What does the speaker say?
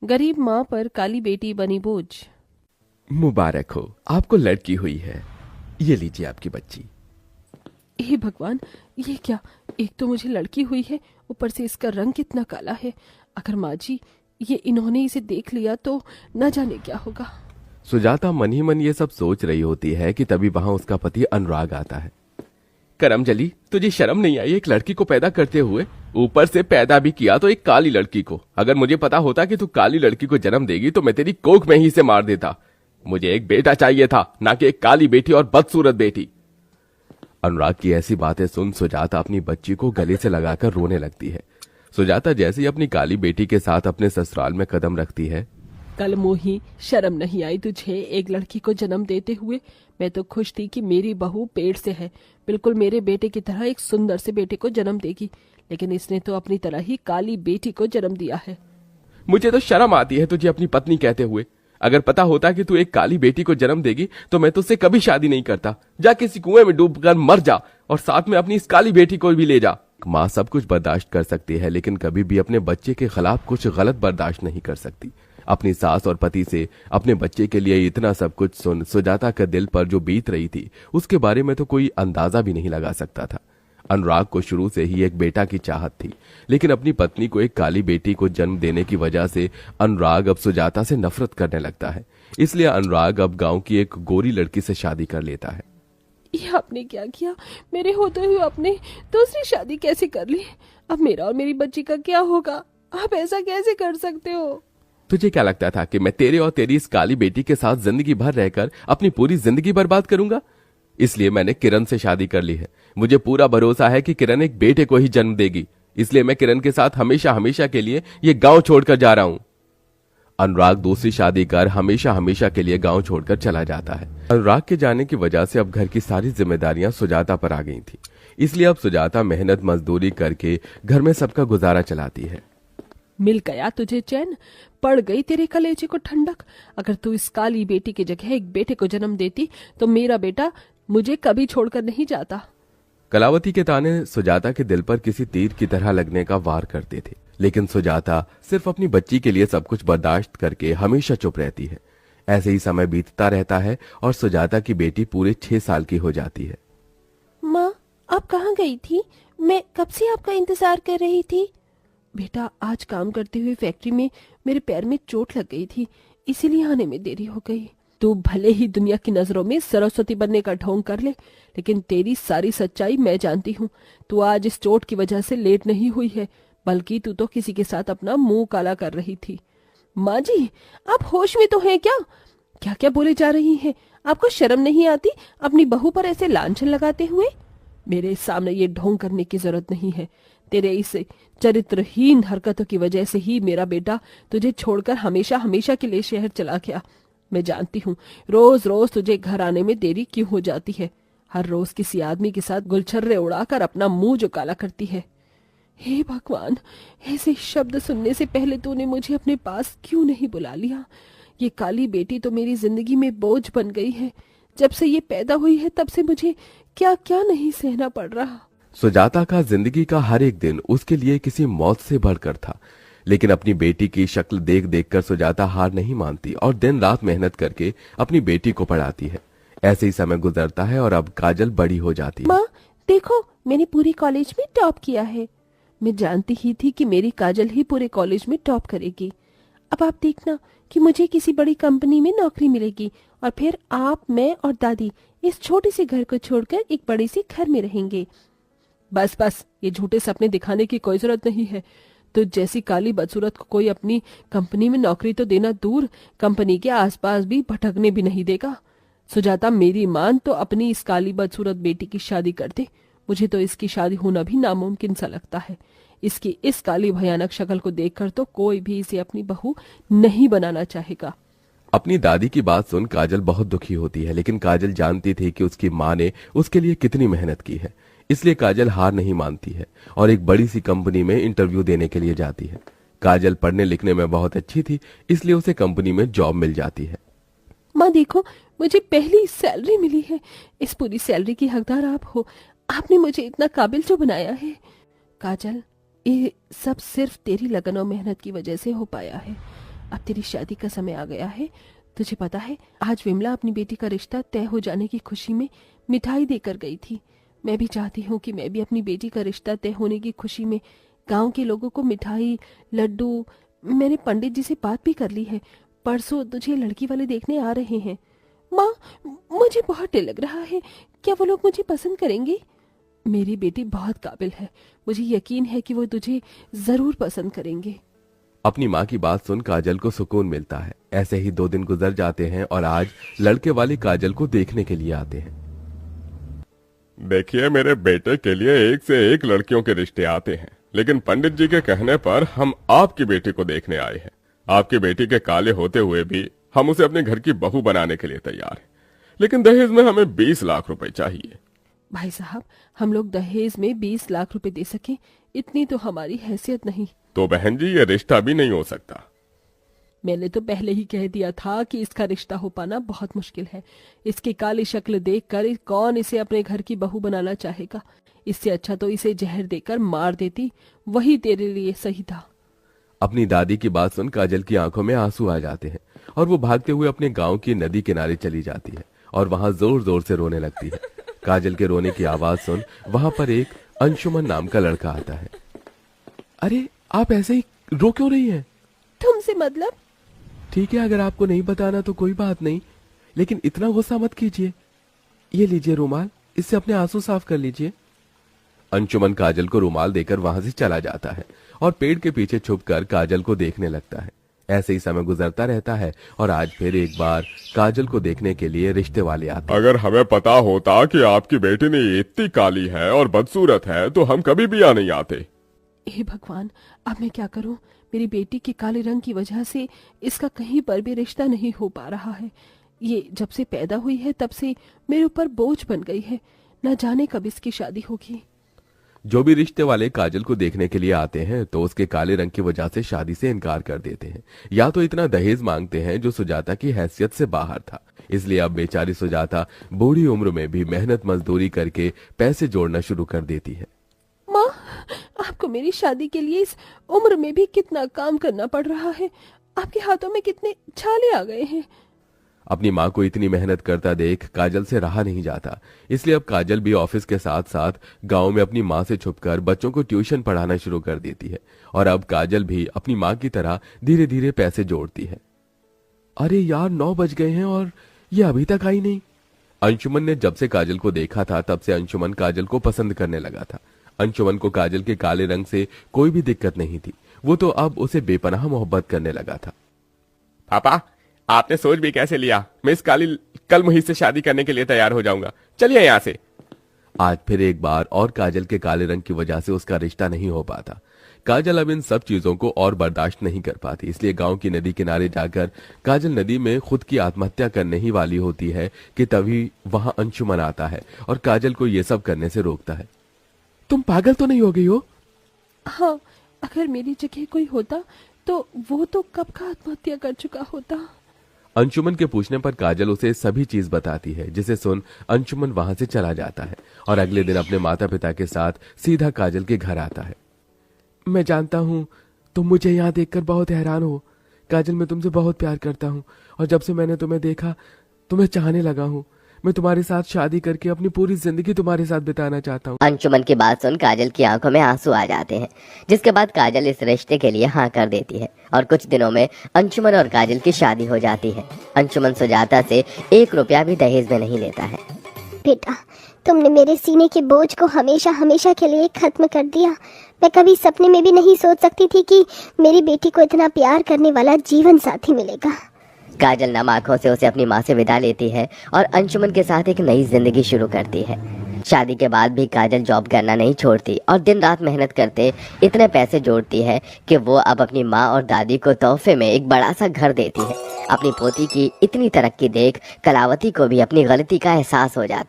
गरीब माँ पर काली बेटी बनी बोझ। मुबारक हो, आपको लड़की हुई है। ये लीजिए आपकी बच्ची। हे भगवान, ये क्या? एक तो मुझे लड़की हुई है, ऊपर से इसका रंग कितना काला है। अगर माँ जी ये इन्होंने इसे देख लिया तो न जाने क्या होगा। सुजाता मन ही मन ये सब सोच रही होती है कि तभी वहां उसका पति अनुराग आता है। करमजली, तुझे शर्म नहीं आई एक लड़की को पैदा करते हुए? ऊपर से पैदा भी किया तो एक काली लड़की को। अगर मुझे पता होता कि तू काली लड़की को जन्म देगी तो मैं तेरी कोख में ही से मार देता। मुझे एक बेटा चाहिए था, ना कि एक काली बेटी और बदसूरत बेटी। अनुराग की ऐसी बातें सुन सुजाता अपनी बच्ची को गले से लगाकर रोने लगती है। सुजाता जैसे ही अपनी काली बेटी के साथ अपने ससुराल में कदम रखती है। कल मोही, शर्म नहीं आई तुझे एक लड़की को जन्म देते हुए? मैं तो खुश थी कि मेरी बहू पेट से है, बिल्कुल मेरे बेटे की तरह एक सुंदर से बेटे को जन्म देगी, लेकिन इसने तो अपनी तरह ही काली बेटी को जन्म दिया है। मुझे तो शर्म आती है तुझे अपनी पत्नी कहते हुए। अगर पता होता कि तू एक काली बेटी को जन्म देगी तो मैं तुझसे कभी शादी नहीं करता। जा किसी कुएं में डूबकर मर जा और साथ में अपनी इस काली बेटी को भी ले जा। माँ सब कुछ बर्दाश्त कर सकती है, लेकिन कभी भी अपने बच्चे के खिलाफ कुछ गलत बर्दाश्त नहीं कर सकती। अपनी सास और पति से अपने बच्चे के लिए इतना सब कुछ सुन सुजाता के दिल पर जो बीत रही थी उसके बारे में तो कोई अंदाजा भी नहीं लगा सकता था। अनुराग को शुरू से ही एक बेटा की चाहत थी, लेकिन अपनी पत्नी को एक काली बेटी को जन्म देने की वजह से अनुराग अब सुजाता से नफरत करने लगता है। इसलिए अनुराग अब गांव की एक गोरी लड़की से शादी कर लेता है। ये आपने क्या किया? मेरे होते हुए आपने दूसरी शादी कैसे कर ली? अब मेरा और मेरी बच्ची का क्या होगा? आप ऐसा कैसे कर सकते हो? तुझे क्या लगता था कि मैं तेरे और तेरी इस काली बेटी के साथ जिंदगी भर रहकर अपनी पूरी जिंदगी बर्बाद करूंगा? इसलिए मैंने किरण से शादी कर ली है। मुझे पूरा भरोसा है कि किरण एक बेटे को ही जन्म देगी, इसलिए मैं किरण के साथ हमेशा हमेशा के लिए ये गांव छोड़कर जा रहा हूं। अनुराग दूसरी शादी कर हमेशा हमेशा के लिए गांव छोड़कर चला जाता है। अनुराग के जाने की वजह से अब घर की सारी जिम्मेदारियां सुजाता पर आ गई थी, इसलिए अब सुजाता मेहनत मजदूरी करके घर में सबका गुजारा चलाती है। मिल गया तुझे चैन, पड़ गई तेरे कलेजे को ठंडक। अगर तू इस काली बेटी की जगह एक बेटे को जन्म देती तो मेरा बेटा मुझे कभी छोड़कर नहीं जाता। कलावती के ताने सुजाता के दिल पर किसी तीर की तरह लगने का वार करते थे, लेकिन सुजाता सिर्फ अपनी बच्ची के लिए सब कुछ बर्दाश्त करके हमेशा चुप रहती है। ऐसे ही समय बीतता रहता है और सुजाता की बेटी पूरे 6 साल की हो जाती है। माँ, आप कहाँ गई थी? मैं कब से आपका इंतजार कर रही थी। बेटा, आज काम करते हुए फैक्ट्री में मेरे पैर में चोट लग गई थी, इसीलिए आने में देरी हो गई। तू भले ही दुनिया की नजरों में सरस्वती बनने का ढोंग कर ले, लेकिन तेरी सारी सच्चाई मैं जानती हूँ। तू आज इस चोट की वजह से लेट नहीं हुई है, बल्कि तू तो किसी के साथ अपना मुंह काला कर रही थी। माँ जी, आप होश में तो हैं क्या? क्या क्या बोले जा रही हैं? आपको शर्म नहीं आती अपनी बहू पर ऐसे लांछन लगाते हुए? मेरे सामने ये ढोंग करने की जरूरत नहीं है। तेरे इस चरित्रहीन हरकतों की वजह से ही मेरा बेटा तुझे छोड़कर हमेशा हमेशा के लिए शहर चला गया। मैं जानती हूँ रोज रोज तुझे घर आने में देरी क्यों हो जाती है। हर रोज किसी आदमी के साथ गुलछर्रे उड़ाकर अपना मुंह जो काला करती है। हे भगवान, ऐसे शब्द सुनने से पहले तूने मुझे अपने पास क्यों नहीं बुला लिया? ये काली बेटी तो मेरी जिंदगी में बोझ बन गई है। जब से ये पैदा हुई है तब से मुझे क्या क्या नहीं सहना पड़ रहा। सुजाता का जिंदगी का हर एक दिन उसके लिए किसी मौत से बढ़कर था, लेकिन अपनी बेटी की शक्ल देख देख कर सुजाता हार नहीं मानती और दिन रात मेहनत करके अपनी बेटी को पढ़ाती है। ऐसे ही समय गुजरता है और अब काजल बड़ी हो जाती है। माँ, देखो, मैंने पूरे कॉलेज में टॉप किया है। मैं जानती ही थी कि मेरी काजल ही पूरे कॉलेज में टॉप करेगी। अब आप देखना कि मुझे किसी बड़ी कंपनी में नौकरी मिलेगी और फिर आप, मैं और दादी इस छोटे से घर को छोड़कर एक बड़े से घर में रहेंगे। बस बस, ये झूठे सपने दिखाने की कोई जरूरत नहीं है। तो जैसी काली बदसूरत को कोई अपनी कंपनी में नौकरी तो देना दूर, कंपनी के आसपास भी भटकने भी नहीं देगा। सुजाता, मेरी मान तो अपनी इस काली बदसूरत बेटी की शादी कर दे। मुझे तो इसकी शादी होना भी नामुमकिन सा लगता है। इसकी इस काली भयानक शक्ल को देखकर तो कोई भी इसे अपनी बहू नहीं बनाना चाहेगा। अपनी दादी की बात सुन काजल बहुत दुखी होती है, लेकिन काजल जानती थी कि उसकी माँ ने उसके लिए कितनी मेहनत की है, इसलिए काजल हार नहीं मानती है और एक बड़ी सी कंपनी में इंटरव्यू देने के लिए जाती है। काजल पढ़ने लिखने में बहुत अच्छी थी, इसलिए उसे कंपनी में जॉब मिल जाती है। माँ देखो, मुझे पहली सैलरी मिली है। इस पूरी सैलरी की हकदार आप हो। आपने मुझे इतना काबिल जो बनाया है। काजल, ये सब सिर्फ तेरी लगन और मेहनत की वजह से हो पाया है। अब तेरी शादी का समय आ गया है। तुझे पता है, आज विमला अपनी बेटी का रिश्ता तय हो जाने की खुशी में मिठाई देकर गई थी। मैं भी चाहती हूँ कि मैं भी अपनी बेटी का रिश्ता तय होने की खुशी में गांव के लोगों को मिठाई, लड्डू। मैंने पंडित जी से बात भी कर ली है, परसों तुझे लड़की वाले देखने आ रहे हैं। माँ, मुझे बहुत डर लग रहा है, क्या वो लोग मुझे पसंद करेंगे? मेरी बेटी बहुत काबिल है, मुझे यकीन है कि वो तुझे जरूर पसंद करेंगे। अपनी माँ की बात सुन काजल को सुकून मिलता है। ऐसे ही 2 दिन गुजर जाते हैं और आज लड़के वाले काजल को देखने के लिए आते हैं। देखिए, मेरे बेटे के लिए एक से एक लड़कियों के रिश्ते आते हैं, लेकिन पंडित जी के कहने पर हम आपकी बेटी को देखने आए हैं। आपकी बेटी के काले होते हुए भी हम उसे अपने घर की बहू बनाने के लिए तैयार हैं, लेकिन दहेज में हमें 20 लाख रुपए चाहिए। भाई साहब, हम लोग दहेज में 20 लाख रुपए दे सके, इतनी तो हमारी हैसियत नहीं। तो बहन जी, ये रिश्ता भी नहीं हो सकता। मैंने तो पहले ही कह दिया था कि इसका रिश्ता हो पाना बहुत मुश्किल है। इसकी काली शक्ल देखकर कौन इसे अपने घर की बहू बनाना चाहेगा? इससे अच्छा तो इसे जहर देकर मार देती, वही तेरे लिए सही था। अपनी दादी की बात सुन काजल की आंखों में आंसू आ जाते हैं और वो भागते हुए अपने गांव की नदी किनारे चली जाती है और वहां जोर जोर से रोने लगती है। काजल के रोने की आवाज सुन वहां पर एक अंशुमन नाम का लड़का आता है। अरे, आप ऐसे ही रो क्यों रही हैं? तुमसे मतलब? ठीक है, अगर आपको नहीं बताना तो कोई बात नहीं, लेकिन इतना गुस्सा मत कीजिए। ये लीजिए रुमाल, इससे अपने आंसू साफ कर लीजिए। अंशुमन काजल को रुमाल देकर वहां से चला जाता है और पेड़ के पीछे छुपकर काजल को देखने लगता है। ऐसे ही समय गुजरता रहता है और आज फिर एक बार काजल को देखने के लिए रिश्ते वाले आते हैं। अगर हमें पता होता कि आपकी बेटी ने इतनी काली है और बदसूरत है तो हम कभी भी यहाँ नहीं आते। हे भगवान, अब मैं क्या करूं? मेरी बेटी के काले रंग की वजह से इसका कहीं पर भी रिश्ता नहीं हो पा रहा है। ये जब से पैदा हुई है तब से मेरे ऊपर बोझ बन गई है। न जाने कब इसकी शादी होगी। जो भी रिश्ते वाले काजल को देखने के लिए आते हैं तो उसके काले रंग की वजह से शादी से इनकार कर देते हैं, या तो इतना दहेज मांगते हैं जो सुजाता की हैसियत से बाहर था। इसलिए अब बेचारी सुजाता बूढ़ी उम्र में भी मेहनत मजदूरी करके पैसे जोड़ना शुरू कर देती है। माँ, आपको मेरी शादी के लिए इस उम्र में भी कितना काम करना पड़ रहा है। आपके हाथों में कितने छाले आ गए हैं। अपनी माँ को इतनी मेहनत करता देख काजल से रहा नहीं जाता, इसलिए अब काजल भी ऑफिस के साथ साथ गांव में अपनी माँ से छुपकर बच्चों को ट्यूशन पढ़ाना शुरू कर देती है। और अब काजल भी अपनी माँ की तरह धीरे धीरे पैसे जोड़ती है। अरे यार, 9 बज गए हैं और ये अभी तक आई नहीं। अंशुमन ने जब से काजल को देखा था तब से अंशुमन काजल को पसंद करने लगा था। अंशुमन को काजल के काले रंग से कोई भी दिक्कत नहीं थी, वो तो अब उसे बेपनाह मोहब्बत करने लगा था। पापा, आपने सोच भी कैसे लिया? मैं इस काली कल मुहित से शादी करने के लिए तैयार हो जाऊंगा। चलिए यहाँ से। आज फिर एक बार और काजल के काले रंग की वजह से उसका रिश्ता नहीं हो पाता। काजल अब इन सब चीजों को और बर्दाश्त नहीं कर पाती, इसलिए गांव की नदी किनारे जाकर काजल नदी में खुद की आत्महत्या करने ही वाली होती है कि तभी वहां अंशुमन आता है और काजल को ये सब करने से रोकता है। तुम पागल तो नहीं हो गई हो? हाँ, अगर मेरी जगह कोई होता तो वो तो कब का आत्महत्या कर चुका होता। अंशुमन के पूछने पर काजल उसे सभी चीज बताती है, जिसे सुन अंशुमन वहां से चला जाता है और अगले दिन अपने माता पिता के साथ सीधा काजल के घर आता है। मैं जानता हूँ तुम मुझे यहाँ देखकर बहुत हैरान हो। काजल, मैं तुमसे बहुत प्यार करता हूँ और जब से मैंने तुम्हें देखा तुम्हें चाहने लगा हूँ। मैं तुम्हारे साथ शादी करके अपनी पूरी जिंदगी तुम्हारे साथ बिताना चाहता हूँ। अंशुमन की बात सुन काजल की आंखों में आंसू आ जाते हैं, जिसके बाद काजल इस रिश्ते के लिए हाँ कर देती है और कुछ दिनों में अंशुमन और काजल की शादी हो जाती है। अंशुमन सुजाता से 1 रुपया भी दहेज में नहीं लेता है। बेटा, तुमने मेरे सीने के बोझ को हमेशा हमेशा के लिए खत्म कर दिया। मैं कभी सपने में भी नहीं सोच सकती थी कि मेरी बेटी को इतना प्यार करने वाला जीवन साथी मिलेगा। काजल नम आंखों से उसे अपनी माँ से विदा लेती है और अंशुमन के साथ एक नई जिंदगी शुरू करती है। शादी के बाद भी काजल जॉब करना नहीं छोड़ती और दिन रात मेहनत करते इतने पैसे जोड़ती है कि वो अब अपनी माँ और दादी को तोहफे में एक बड़ा सा घर देती है। अपनी पोती की इतनी तरक्की देख कलावती को भी अपनी गलती का एहसास हो जाता है।